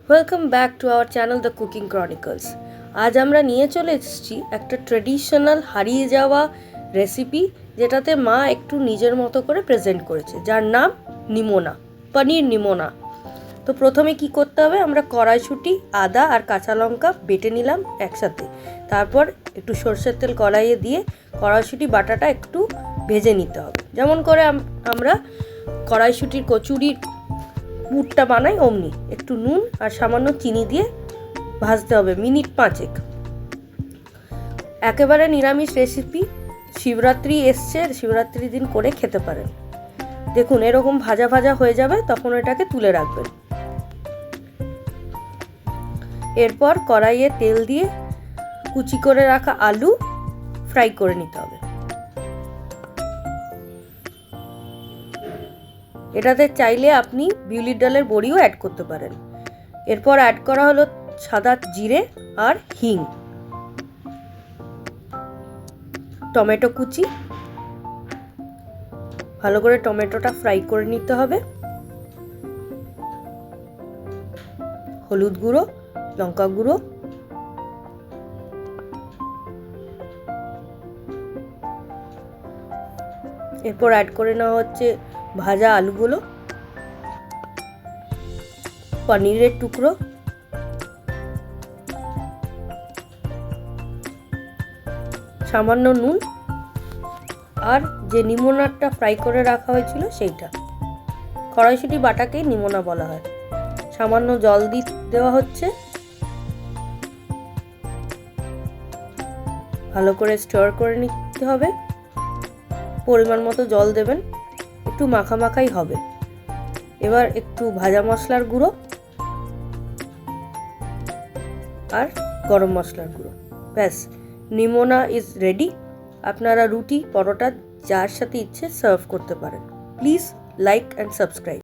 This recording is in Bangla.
Welcome back to our channel the cooking Chronicles. আজ আমরা নিয়ে চলে এসেছি একটা ট্রেডিশনাল হারিয়ে যাওয়া রেসিপি, যেটাতে মা একটু নিজের মতো করে প্রেজেন্ট করেছে, যার নাম নিমোনা, পনির নিমোনা। তো প্রথমে কি করতে হবে, আমরা কড়াইশুঁটি, আদা আর কাঁচা লঙ্কা বেটে নিলাম একসাথে। তারপর একটু সরষের তেল কড়াইয়ে দিয়ে কড়াইশুঁটি বাটাটা একটু ভেজে নিতে হবে, যেমন করে আমরা কড়াইশুঁটির কচুরির পুরটা বানাই অমনি। একটু নুন আর সামান্য চিনি দিয়ে ভাজতে হবে মিনিট 5। একেবারে নিরামিষ রেসিপি, শিবরাত্রি এসছে, শিবরাত্রির দিন করে খেতে পারেন। দেখুন এরকম ভাজা ভাজা হয়ে যাবে, তখন এটাকে তুলে রাখবেন। এরপর কড়াইয়ে তেল দিয়ে কুচি করে রাখা আলু ফ্রাই করে নিতে হবে। এটাতে চাইলে আপনি বিউলির ডালের বড়িও অ্যাড করতে পারেন। এরপর অ্যাড করা হলো সাদা জিরে আর হিং, টমেটো কুচি, ভালো করে টমেটোটা ফ্রাই করে নিতে হবে। হলুদ গুঁড়ো, লঙ্কা গুঁড়ো, এরপর অ্যাড করে নেওয়া হচ্ছে ভাজা আলুগুলো, পনিরের টুকরো, সামান্য নুন আর যে নিমোনাটা ফ্রাই করে রাখা হয়েছিল সেইটা। কড়াইশুঁটি বাটাকেই নিমোনা বলা হয়। সামান্য জল দেওয়া হচ্ছে, ভালো করে স্টার করে নিতে হবে। পরিমাণ মতো জল দেবেন, একটু মাখামাখাই হবে। এবার একটু ভাজা মশলার গুঁড়ো আর গরম মশলার গুঁড়ো, ব্যাস, নিমোনা ইজ রেডি। আপনারা রুটি, পরোটা যার সাথে ইচ্ছে সার্ভ করতে পারেন। Please like and subscribe.